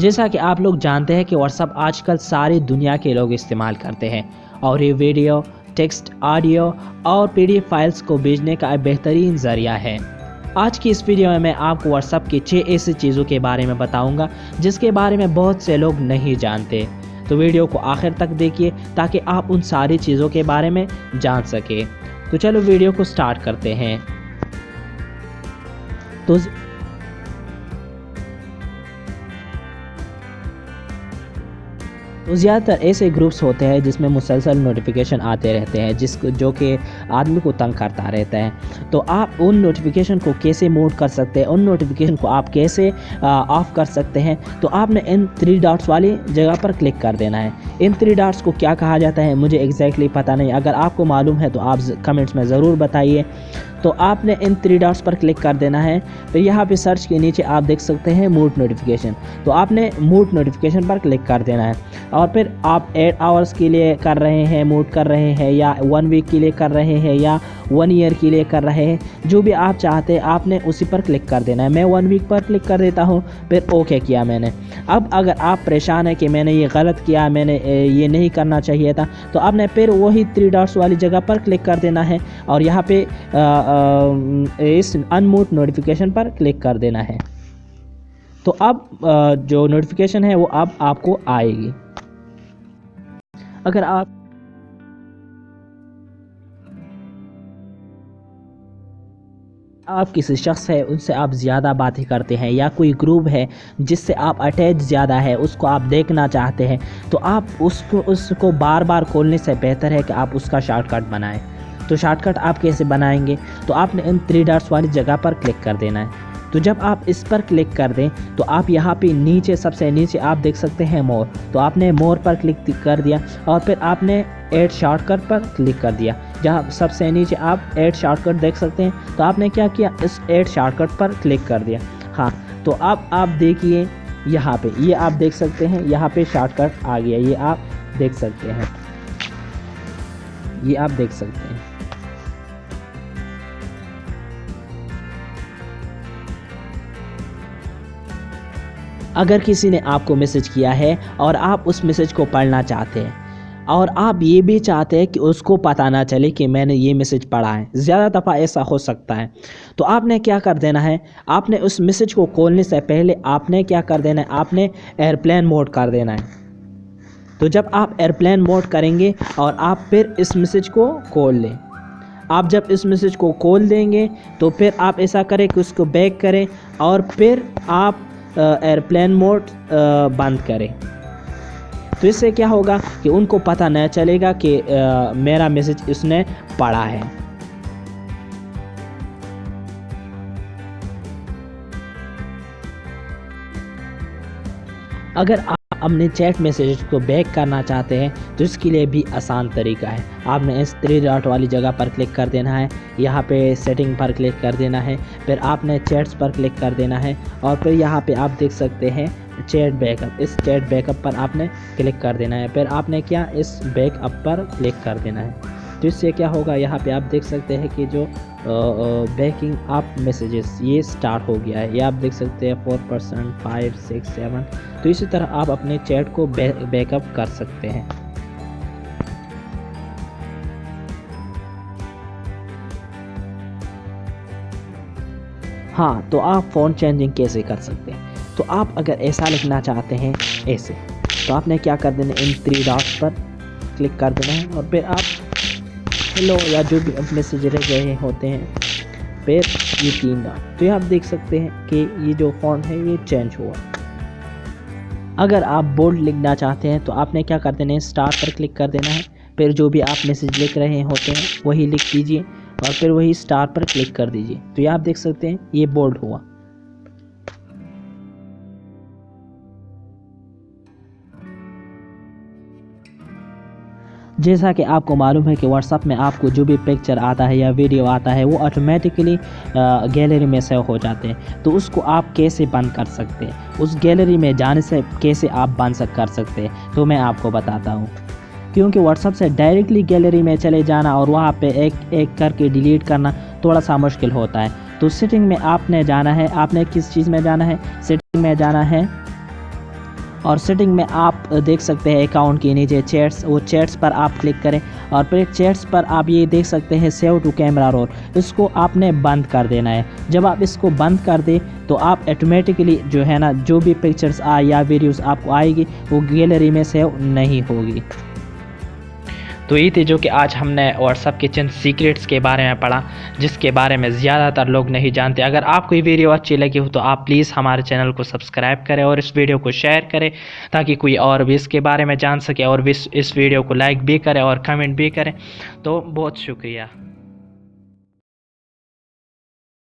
जैसा कि आप लोग जानते हैं कि व्हाट्सअप आजकल सारी दुनिया के लोग इस्तेमाल करते हैं और ये वीडियो, टेक्स्ट, ऑडियो और पीडीएफ फाइल्स को भेजने का एक बेहतरीन ज़रिया है। आज की इस वीडियो में मैं आपको व्हाट्सअप की 6 ऐसी चीज़ों के बारे में बताऊंगा जिसके बारे में बहुत से लोग नहीं जानते। तो वीडियो को आखिर तक देखिए ताकि आप उन सारी चीज़ों के बारे में जान सके। तो चलो वीडियो को स्टार्ट करते हैं। तो ज़्यादातर ऐसे ग्रुप्स होते हैं जिसमें मुसलसल नोटिफिकेशन आते रहते हैं जो कि आदमी को तंग करता रहता है। तो आप उन नोटिफिकेशन को कैसे म्यूट कर सकते हैं, उन नोटिफिकेशन को आप कैसे ऑफ़ कर सकते हैं। तो आपने इन 3 डॉट्स वाली जगह पर क्लिक कर देना है। इन 3 डॉट्स को क्या कहा जाता है मुझे एग्जैक्टली पता नहीं, अगर आपको मालूम है तो आप कमेंट्स में ज़रूर बताइए। तो आपने इन 3 डॉट्स पर क्लिक कर देना है। फिर यहाँ पे सर्च के नीचे आप देख सकते हैं म्यूट नोटिफिकेशन, तो आपने म्यूट नोटिफिकेशन पर क्लिक कर देना है। और फिर आप 8 आवर्स के लिए कर रहे हैं, म्यूट कर रहे हैं, या 1 वीक के लिए कर रहे हैं, या 1 ईयर के लिए कर रहे हैं, जो भी आप चाहते हैं आपने उसी पर क्लिक कर देना है। मैं 1 वीक पर क्लिक कर देता हूँ, फिर ओके किया मैंने। अब अगर आप परेशान हैं कि मैंने ये गलत किया, मैंने ये नहीं करना चाहिए था, तो आपने फिर वही 3 डॉट्स वाली जगह पर क्लिक कर देना है और यहाँ पे इस अनम्यूट नोटिफिकेशन पर क्लिक कर देना है। तो अब जो नोटिफिकेशन है वो अब आपको आएगी। अगर आप किसी शख्स है उनसे आप ज़्यादा बातें करते हैं, या कोई ग्रुप है जिससे आप अटैच ज़्यादा है, उसको आप देखना चाहते हैं, तो आप उसको बार बार खोलने से बेहतर है कि आप उसका शॉर्टकट बनाएं। तो शॉर्टकट आप कैसे बनाएंगे? तो आपने इन 3 डॉट्स वाली जगह पर क्लिक कर देना है। तो जब आप इस पर क्लिक कर दें तो आप यहाँ पे नीचे, सबसे नीचे आप देख सकते हैं मोर, तो आपने मोर पर क्लिक कर दिया और फिर आपने ऐड शॉर्टकट पर क्लिक कर दिया। जहाँ सबसे नीचे आप ऐड शॉर्टकट देख सकते हैं, तो आपने क्या किया, इस ऐड शॉर्टकट पर क्लिक कर दिया। हाँ, तो अब आप देखिए यहाँ पे, ये आप देख सकते हैं यहाँ पे शॉर्टकट आ गया, ये आप देख सकते हैं, ये आप देख सकते हैं। अगर किसी ने आपको मैसेज किया है और आप उस मैसेज को पढ़ना चाहते हैं और आप ये भी चाहते हैं कि उसको पता ना चले कि मैंने ये मैसेज पढ़ा है, ज़्यादा दफ़ा ऐसा हो सकता है, तो आपने क्या कर देना है, आपने उस मैसेज को खोलने से पहले आपने क्या कर देना है, आपने एयरप्लेन मोड कर देना है। तो जब आप एयरप्लेन मोड करेंगे और आप फिर इस मैसेज को खोल लें, आप जब इस मैसेज को खोल देंगे तो फिर आप ऐसा करें कि उसको बैक करें और फिर आप एयरप्लेन मोड बंद करें। तो इससे क्या होगा कि उनको पता नहीं चलेगा कि मेरा मैसेज उसने पढ़ा है। अगर आप अपने चैट मैसेज को बैक करना चाहते हैं तो इसके लिए भी आसान तरीका है। आपने इस 3 डॉट वाली जगह पर क्लिक कर देना है, यहाँ पे सेटिंग पर क्लिक कर देना है, फिर आपने चैट्स पर क्लिक कर देना है और फिर यहाँ पे आप देख सकते हैं चैट बैकअप, इस चैट बैकअप पर आपने क्लिक कर देना है। फिर आपने क्या, इस बैकअप पर क्लिक कर देना है। तो इससे क्या होगा, यहाँ पे आप देख सकते हैं कि जो बैकिंग अप मैसेजेस ये स्टार्ट हो गया है, ये आप देख सकते हैं 4%, 5, 6, 7। तो इसी तरह आप अपने चैट को बैकअप कर सकते हैं। हाँ, तो आप फ़ोन चेंजिंग कैसे कर सकते हैं? तो आप अगर ऐसा लिखना चाहते हैं ऐसे, तो आपने क्या कर देना, इन 3 डॉट्स पर क्लिक कर देना है और फिर आप हेलो या जो भी मैसेज रह गए होते हैं, फिर ये 3 डॉट, तो ये आप देख सकते हैं कि ये जो फ़ॉन्ट है ये चेंज हुआ। अगर आप बोल्ड लिखना चाहते हैं तो आपने क्या कर देना है, स्टार पर क्लिक कर देना है, फिर जो भी आप मैसेज लिख रहे होते हैं वही लिख दीजिए और फिर वही स्टार पर क्लिक कर दीजिए। तो ये आप देख सकते हैं ये बोल्ड हुआ। जैसा कि आपको मालूम है कि व्हाट्सअप में आपको जो भी पिक्चर आता है या वीडियो आता है वो ऑटोमेटिकली गैलरी में सेव हो जाते हैं। तो उसको आप कैसे बंद कर सकते हैं, उस गैलरी में जाने से कैसे आप बंद कर सकते हैं, तो मैं आपको बताता हूँ। क्योंकि व्हाट्सअप से डायरेक्टली गैलरी में चले जाना और वहाँ पे एक एक करके डिलीट करना थोड़ा सा मुश्किल होता है। तो सेटिंग में आपने जाना है, आपने किस चीज़ में जाना है, सेटिंग में जाना है, और सेटिंग में आप देख सकते हैं अकाउंट के नीचे चैट्स, वो चैट्स पर आप क्लिक करें और फिर चैट्स पर आप ये देख सकते हैं सेव टू कैमरा रोल, इसको आपने बंद कर देना है। जब आप इसको बंद कर दें तो आप ऑटोमेटिकली जो है ना, जो भी पिक्चर्स या वीडियोस आपको आएगी वो गैलरी में सेव नहीं होगी। तो ये थी जो कि आज हमने व्हाट्सएप के चंद सीक्रेट्स के बारे में पढ़ा, जिसके बारे में ज़्यादातर लोग नहीं जानते। अगर आपको ये वीडियो अच्छी लगी हो तो आप प्लीज़ हमारे चैनल को सब्सक्राइब करें और इस वीडियो को शेयर करें ताकि कोई और भी इसके बारे में जान सके, और भी इस वीडियो को लाइक भी करें और कमेंट भी करें। तो बहुत शुक्रिया।